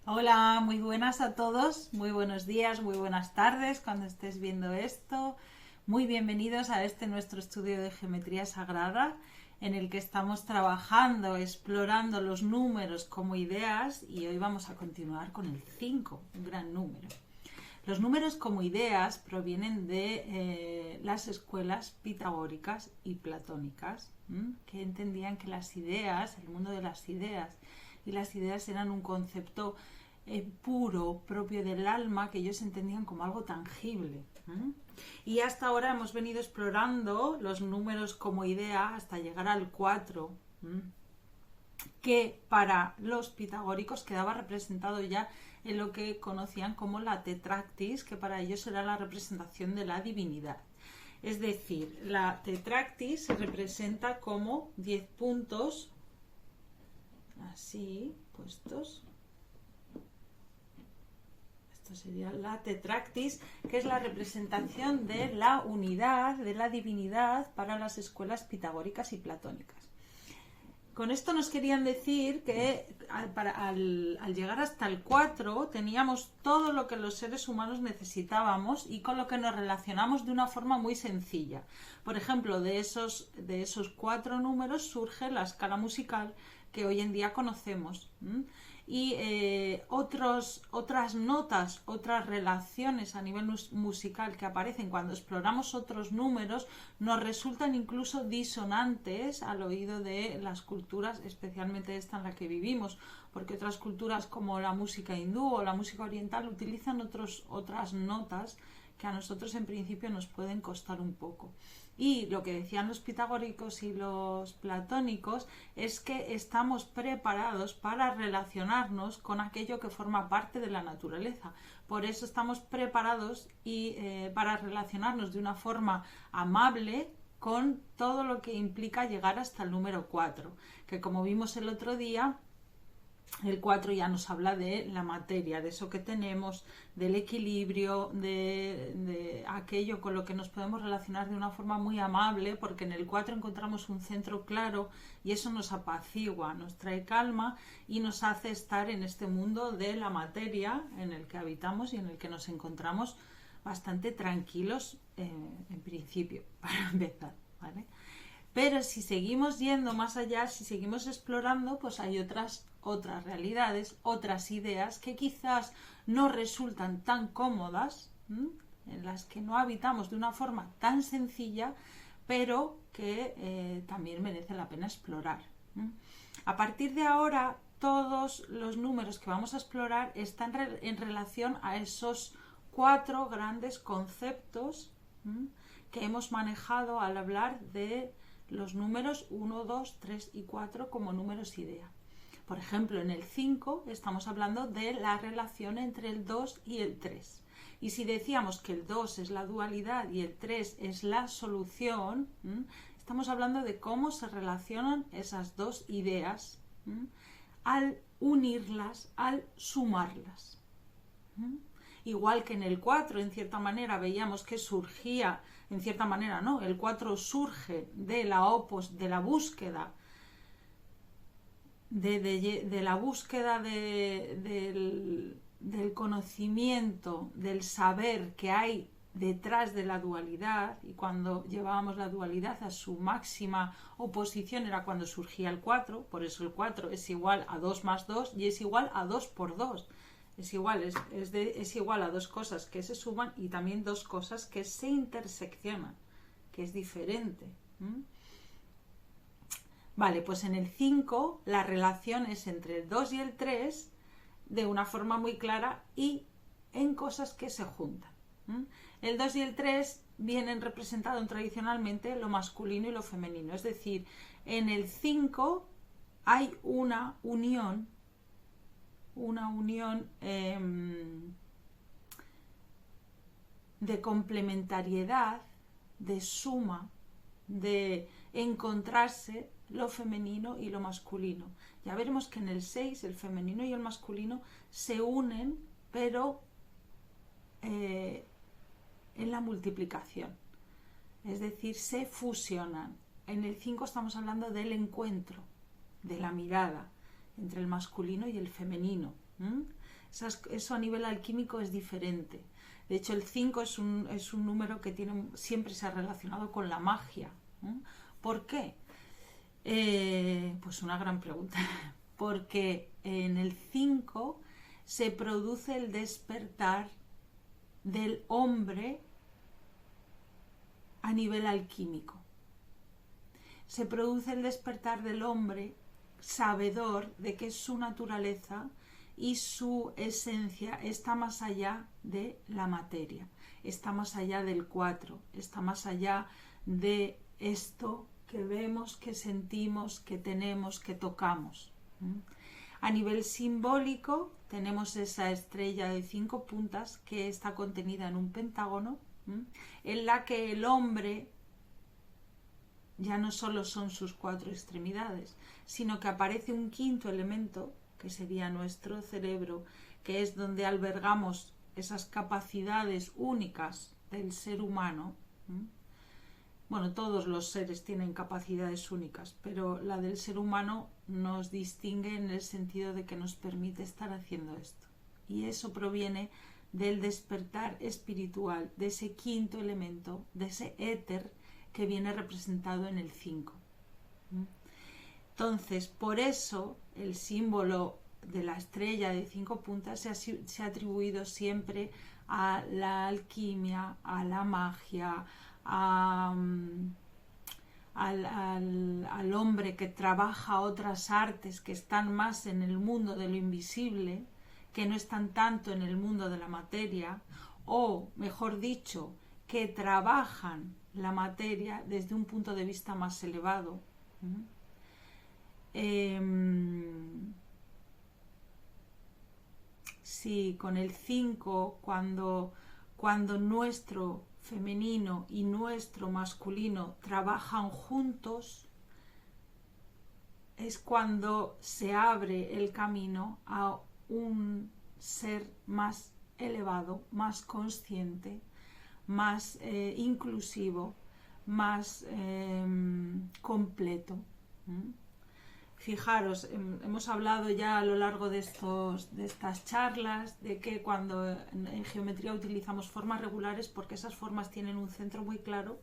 Hola, muy buenas a todos, muy buenos días, muy buenas tardes cuando estés viendo esto. Muy bienvenidos a este nuestro estudio de geometría sagrada en el que estamos trabajando, explorando los números como ideas y hoy vamos a continuar con el 5, un gran número. Los números como ideas provienen de las escuelas pitagóricas y platónicas, que entendían que las ideas, el mundo de las ideas, y las ideas eran un concepto puro, propio del alma, que ellos entendían como algo tangible. Y hasta ahora hemos venido explorando los números como idea hasta llegar al 4, que para los pitagóricos quedaba representado ya en lo que conocían como la tetractis, que para ellos era la representación de la divinidad. Es decir, la tetractis se representa como 10 puntos, así, puestos. Esto sería la tetractis, que es la representación de la unidad, de la divinidad para las escuelas pitagóricas y platónicas. Con esto nos querían decir que al llegar hasta el 4 teníamos todo lo que los seres humanos necesitábamos y con lo que nos relacionamos de una forma muy sencilla. Por ejemplo, de esos 4 números surge la escala musical que hoy en día conocemos. Y otras notas, otras relaciones a nivel musical que aparecen cuando exploramos otros números nos resultan incluso disonantes al oído de las culturas, especialmente esta en la que vivimos, porque otras culturas como la música hindú o la música oriental utilizan otras notas que a nosotros en principio nos pueden costar un poco. Y lo que decían los pitagóricos y los platónicos es que estamos preparados para relacionarnos con aquello que forma parte de la naturaleza. Por eso estamos preparados para relacionarnos de una forma amable con todo lo que implica llegar hasta el número 4, que como vimos el otro día, el 4 ya nos habla de la materia, de eso que tenemos, del equilibrio, de aquello con lo que nos podemos relacionar de una forma muy amable, porque en el 4 encontramos un centro claro y eso nos apacigua, nos trae calma y nos hace estar en este mundo de la materia en el que habitamos y en el que nos encontramos bastante tranquilos en principio, para empezar, ¿vale? Pero si seguimos yendo más allá, si seguimos explorando, pues hay otras realidades, otras ideas que quizás no resultan tan cómodas, en las que no habitamos de una forma tan sencilla, pero que también merece la pena explorar. A partir de ahora, todos los números que vamos a explorar están en relación a esos 4 grandes conceptos que hemos manejado al hablar de los números 1, 2, 3 y 4 como números idea. Por ejemplo, en el 5 estamos hablando de la relación entre el 2 y el 3. Y si decíamos que el 2 es la dualidad y el 3 es la solución, estamos hablando de cómo se relacionan esas dos ideas al unirlas, al sumarlas. Igual que en el 4, en cierta manera, veíamos que surgía, en cierta manera no, el 4 surge de la búsqueda de la búsqueda del conocimiento, del saber que hay detrás de la dualidad, y cuando llevábamos la dualidad a su máxima oposición era cuando surgía el 4, por eso el 4 es igual a 2 más 2 y es igual a 2 por 2. Es igual a dos cosas que se suman y también dos cosas que se interseccionan, que es diferente. Vale, pues en el 5 la relación es entre el 2 y el 3 de una forma muy clara y en cosas que se juntan. El 2 y el 3 vienen representados tradicionalmente lo masculino y lo femenino, es decir, en el 5 hay una unión de complementariedad, de suma, de encontrarse lo femenino y lo masculino. Ya veremos que en el 6 el femenino y el masculino se unen, pero en la multiplicación, es decir, se fusionan. En el 5 estamos hablando del encuentro, de la mirada entre el masculino y el femenino. Eso a nivel alquímico es diferente. De hecho, el 5 es un número que siempre se ha relacionado con la magia. ¿Por qué? Pues una gran pregunta. Porque en el 5 se produce el despertar del hombre a nivel alquímico. Se produce el despertar del hombre sabedor de que su naturaleza y su esencia está más allá de la materia, está más allá del 4, está más allá de esto que vemos, que sentimos, que tenemos, que tocamos. A nivel simbólico tenemos esa estrella de 5 puntas que está contenida en un pentágono, en la que el hombre ya no solo son sus 4 extremidades, sino que aparece un quinto elemento, que sería nuestro cerebro, que es donde albergamos esas capacidades únicas del ser humano. Bueno, todos los seres tienen capacidades únicas, pero la del ser humano nos distingue en el sentido de que nos permite estar haciendo esto. Y eso proviene del despertar espiritual, de ese quinto elemento, de ese éter que viene representado en el 5. Entonces, por eso el símbolo de la estrella de 5 puntas se ha atribuido siempre a la alquimia, a la magia, al hombre que trabaja otras artes que están más en el mundo de lo invisible, que no están tanto en el mundo de la materia, o mejor dicho, que trabajan la materia desde un punto de vista más elevado. Sí, con el 5, cuando nuestro femenino y nuestro masculino trabajan juntos, es cuando se abre el camino a un ser más elevado, más consciente, más inclusivo, más completo. Fijaros, hemos hablado ya a lo largo de estas charlas de que cuando en geometría utilizamos formas regulares, porque esas formas tienen un centro muy claro,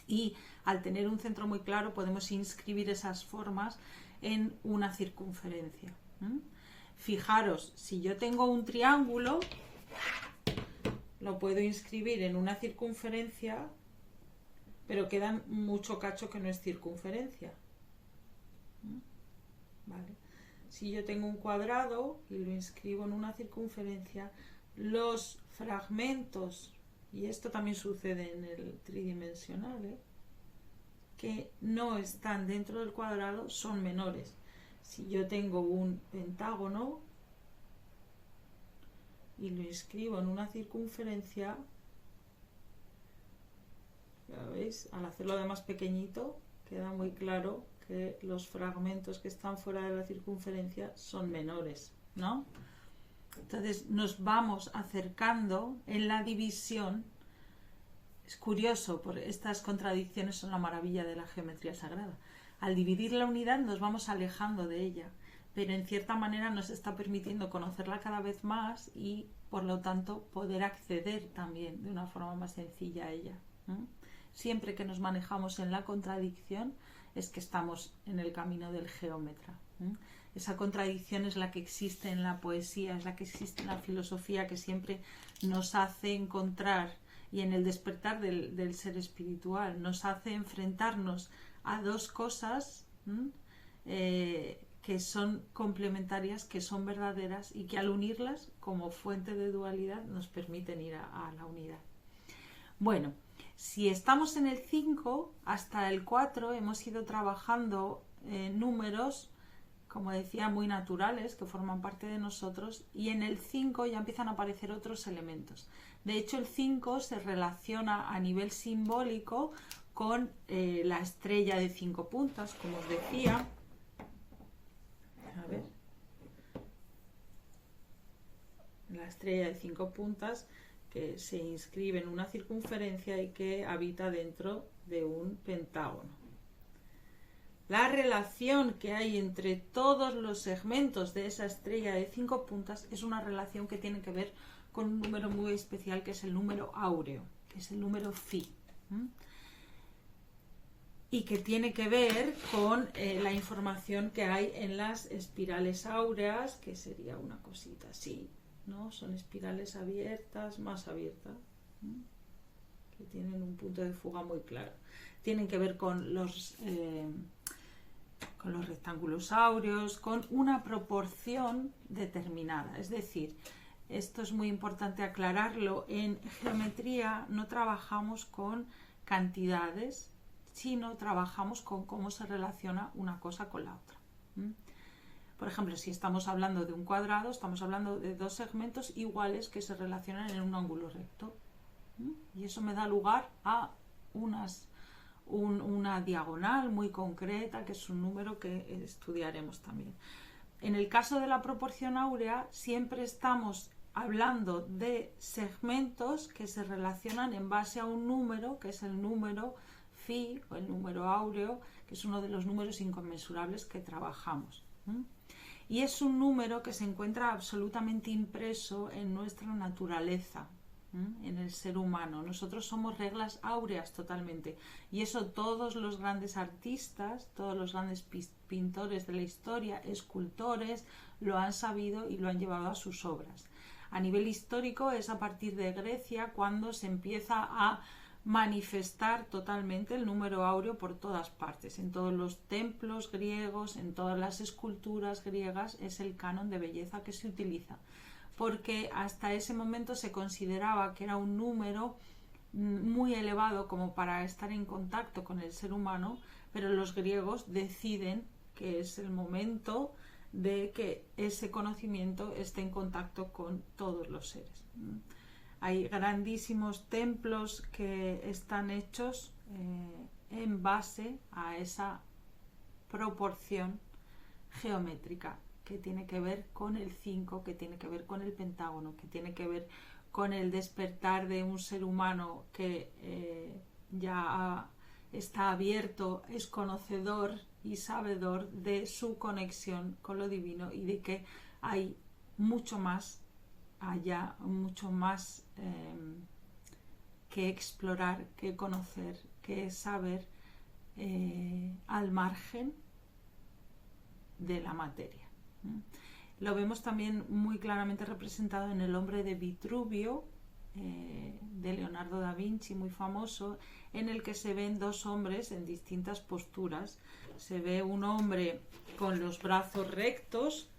y al tener un centro muy claro podemos inscribir esas formas en una circunferencia. Fijaros, si yo tengo un triángulo, lo puedo inscribir en una circunferencia, pero queda mucho cacho que no es circunferencia. ¿Vale? Si yo tengo un cuadrado y lo inscribo en una circunferencia, los fragmentos, y esto también sucede en el tridimensional, que no están dentro del cuadrado son menores. Si yo tengo un pentágono y lo inscribo en una circunferencia, ya veis, al hacerlo además pequeñito, queda muy claro que los fragmentos que están fuera de la circunferencia son menores, ¿no? Entonces nos vamos acercando en la división. Es curioso, porque estas contradicciones son la maravilla de la geometría sagrada. Al dividir la unidad nos vamos alejando de ella, pero en cierta manera nos está permitiendo conocerla cada vez más y, por lo tanto, poder acceder también de una forma más sencilla a ella. Siempre que nos manejamos en la contradicción es que estamos en el camino del geómetra. Esa contradicción es la que existe en la poesía, es la que existe en la filosofía, que siempre nos hace encontrar, y en el despertar del ser espiritual, nos hace enfrentarnos a dos cosas que son complementarias, que son verdaderas y que al unirlas como fuente de dualidad nos permiten ir a la unidad. Bueno, si estamos en el 5 hasta el 4 hemos ido trabajando números, como decía, muy naturales, que forman parte de nosotros, y en el 5 ya empiezan a aparecer otros elementos. De hecho, el 5 se relaciona a nivel simbólico con la estrella de 5 puntas, como os decía. A ver. La estrella de 5 puntas que se inscribe en una circunferencia y que habita dentro de un pentágono. la relación que hay entre todos los segmentos de esa estrella de 5 puntas es una relación que tiene que ver con un número muy especial, que es el número áureo, que es el número phi. Y que tiene que ver con la información que hay en las espirales áureas, que sería una cosita así, ¿no? Son espirales abiertas, más abiertas, que tienen un punto de fuga muy claro. Tienen que ver con los rectángulos áureos, con una proporción determinada. Es decir, esto es muy importante aclararlo, en geometría no trabajamos con cantidades, sino trabajamos con cómo se relaciona una cosa con la otra. Por ejemplo, si estamos hablando de un cuadrado, estamos hablando de dos segmentos iguales que se relacionan en un ángulo recto. Y eso me da lugar a una diagonal muy concreta, que es un número que estudiaremos también. En el caso de la proporción áurea, siempre estamos hablando de segmentos que se relacionan en base a un número, que es el número phi o el número áureo, que es uno de los números inconmensurables que trabajamos. Y es un número que se encuentra absolutamente impreso en nuestra naturaleza, en el ser humano. Nosotros somos reglas áureas totalmente, y eso todos los grandes artistas, todos los grandes pintores de la historia, escultores, lo han sabido y lo han llevado a sus obras. A nivel histórico es a partir de Grecia cuando se empieza a manifestar totalmente el número áureo por todas partes, en todos los templos griegos, en todas las esculturas griegas, es el canon de belleza que se utiliza, porque hasta ese momento se consideraba que era un número muy elevado como para estar en contacto con el ser humano, pero los griegos deciden que es el momento de que ese conocimiento esté en contacto con todos los seres. Hay grandísimos templos que están hechos en base a esa proporción geométrica que tiene que ver con el 5, que tiene que ver con el pentágono, que tiene que ver con el despertar de un ser humano que ya está abierto, es conocedor y sabedor de su conexión con lo divino y de que hay mucho más allá, mucho más que explorar, que conocer, que saber al margen de la materia. Lo vemos también muy claramente representado en El hombre de Vitruvio, de Leonardo da Vinci, muy famoso, en el que se ven dos hombres en distintas posturas. Se ve un hombre con los brazos rectos,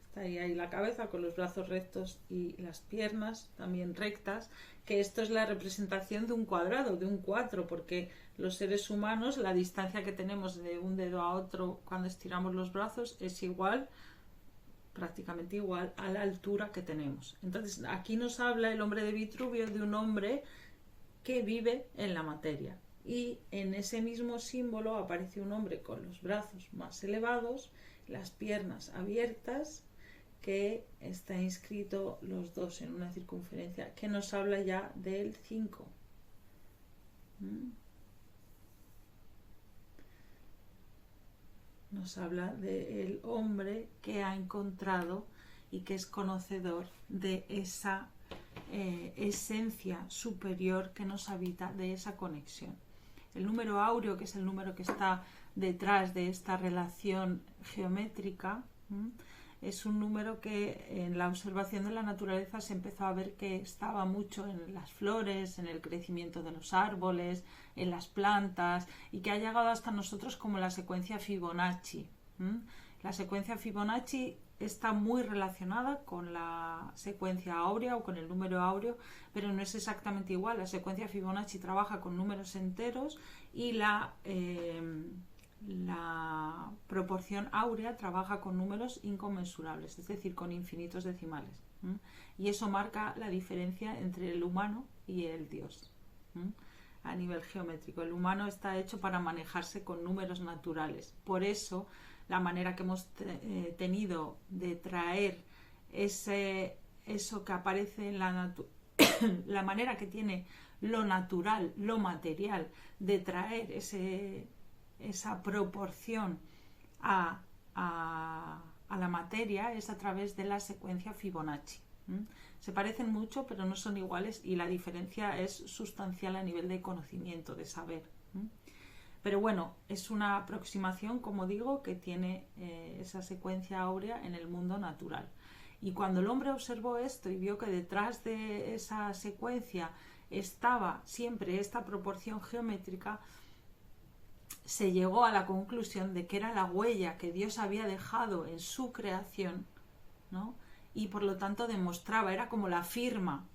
está ahí la cabeza con los brazos rectos y las piernas también rectas, que esto es la representación de un cuadrado, de un 4, porque los seres humanos, la distancia que tenemos de un dedo a otro cuando estiramos los brazos es igual, prácticamente igual a la altura que tenemos. Entonces aquí nos habla El hombre de Vitruvio de un hombre que vive en la materia, y en ese mismo símbolo aparece un hombre con los brazos más elevados, las piernas abiertas, que está inscrito los dos en una circunferencia, que nos habla ya del 5. Nos habla del hombre que ha encontrado y que es conocedor de esa esencia superior que nos habita, de esa conexión. El número áureo, que es el número que está detrás de esta relación geométrica, es un número que en la observación de la naturaleza se empezó a ver que estaba mucho en las flores, en el crecimiento de los árboles, en las plantas, y que ha llegado hasta nosotros como la secuencia Fibonacci. La secuencia Fibonacci está muy relacionada con la secuencia áurea o con el número áureo, pero no es exactamente igual. La secuencia Fibonacci trabaja con números enteros y la proporción áurea trabaja con números inconmensurables, es decir, con infinitos decimales. Y eso marca la diferencia entre el humano y el Dios. A nivel geométrico, el humano está hecho para manejarse con números naturales. Por eso, la manera que hemos tenido de traer eso que aparece en la manera que tiene lo natural, lo material, de traer esa proporción a la materia, es a través de la secuencia Fibonacci. Se parecen mucho, pero no son iguales, y la diferencia es sustancial a nivel de conocimiento, de saber. Pero bueno, es una aproximación, como digo, que tiene esa secuencia áurea en el mundo natural. Y cuando el hombre observó esto y vio que detrás de esa secuencia estaba siempre esta proporción geométrica, se llegó a la conclusión de que era la huella que Dios había dejado en su creación, ¿no? Y por lo tanto demostraba, era como la firma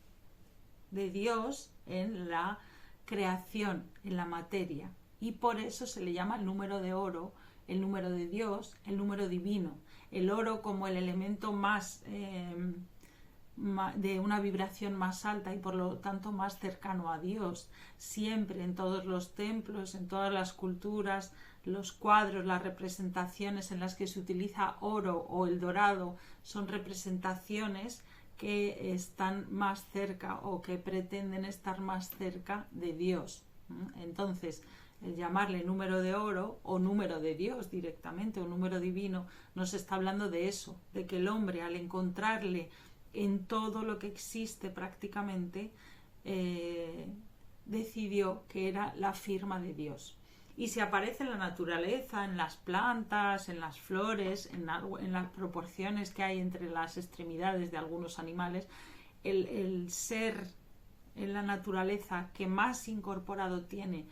de Dios en la creación, en la materia. Y por eso se le llama el número de oro, el número de Dios, el número divino. El oro como el elemento más de una vibración más alta y por lo tanto más cercano a Dios. Siempre en todos los templos, en todas las culturas, los cuadros, las representaciones en las que se utiliza oro o el dorado son representaciones que están más cerca o que pretenden estar más cerca de Dios. Entonces, el llamarle número de oro o número de Dios directamente o número divino nos está hablando de eso, de que el hombre, al encontrarle en todo lo que existe prácticamente, decidió que era la firma de Dios. Y si aparece en la naturaleza, en las plantas, en las flores, en las proporciones que hay entre las extremidades de algunos animales, el ser en la naturaleza que más incorporado tiene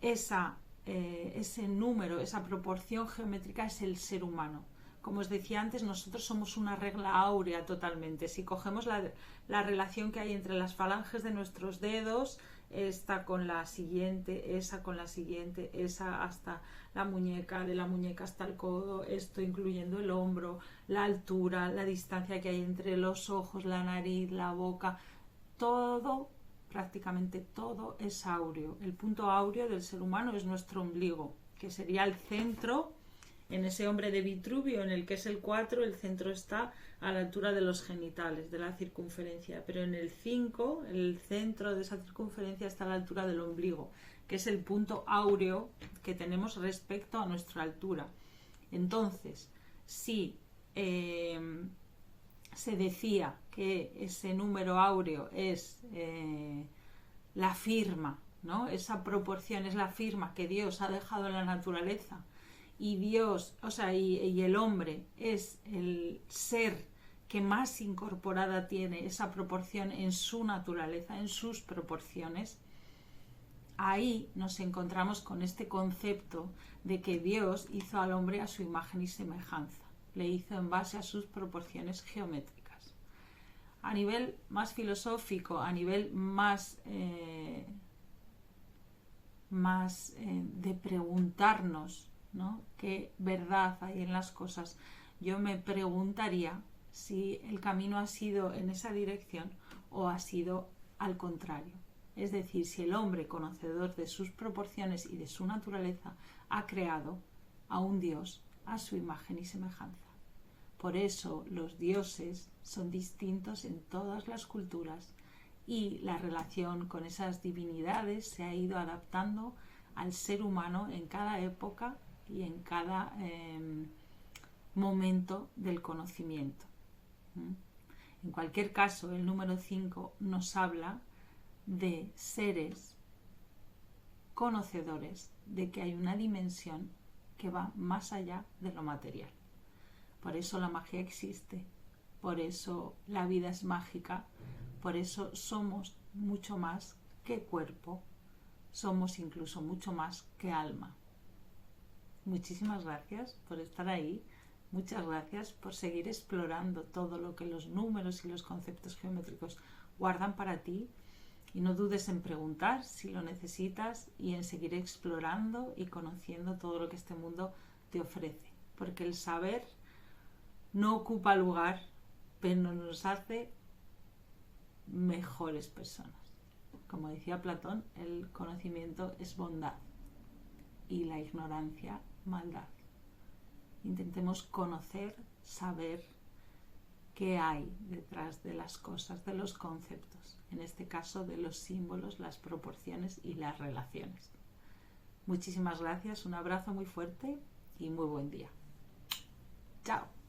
ese número, esa proporción geométrica, es el ser humano. Como os decía antes, nosotros somos una regla áurea totalmente. Si cogemos la relación que hay entre las falanges de nuestros dedos, esta con la siguiente, esa con la siguiente, esa hasta la muñeca, de la muñeca hasta el codo, esto incluyendo el hombro, la altura, la distancia que hay entre los ojos, la nariz, la boca, todo, prácticamente todo es áureo. El punto áureo del ser humano es nuestro ombligo, que sería el centro. En ese hombre de Vitruvio, en el que es el 4, el centro está a la altura de los genitales, de la circunferencia. Pero en el 5, el centro de esa circunferencia está a la altura del ombligo, que es el punto áureo que tenemos respecto a nuestra altura. Entonces, si se decía que ese número áureo es la firma, ¿no? Esa proporción es la firma que Dios ha dejado en la naturaleza, y Dios, y el hombre es el ser que más incorporada tiene esa proporción en su naturaleza, en sus proporciones, ahí nos encontramos con este concepto de que Dios hizo al hombre a su imagen y semejanza, le hizo en base a sus proporciones geométricas. A nivel más filosófico, a nivel más de preguntarnos, ¿no?, qué verdad hay en las cosas, yo me preguntaría si el camino ha sido en esa dirección o ha sido al contrario. Es decir, si el hombre, conocedor de sus proporciones y de su naturaleza, ha creado a un Dios a su imagen y semejanza. Por eso los dioses son distintos en todas las culturas y la relación con esas divinidades se ha ido adaptando al ser humano en cada época y en cada momento del conocimiento. En cualquier caso, el número 5 nos habla de seres conocedores de que hay una dimensión que va más allá de lo material. Por eso la magia existe, por eso la vida es mágica, por eso somos mucho más que cuerpo, somos incluso mucho más que alma. Muchísimas gracias por estar ahí, muchas gracias por seguir explorando todo lo que los números y los conceptos geométricos guardan para ti, y no dudes en preguntar si lo necesitas y en seguir explorando y conociendo todo lo que este mundo te ofrece, porque el saber no ocupa lugar, pero nos hace mejores personas. Como decía Platón, el conocimiento es bondad y la ignorancia maldad. Intentemos conocer, saber qué hay detrás de las cosas, de los conceptos, en este caso de los símbolos, las proporciones y las relaciones. Muchísimas gracias, un abrazo muy fuerte y muy buen día. Chao.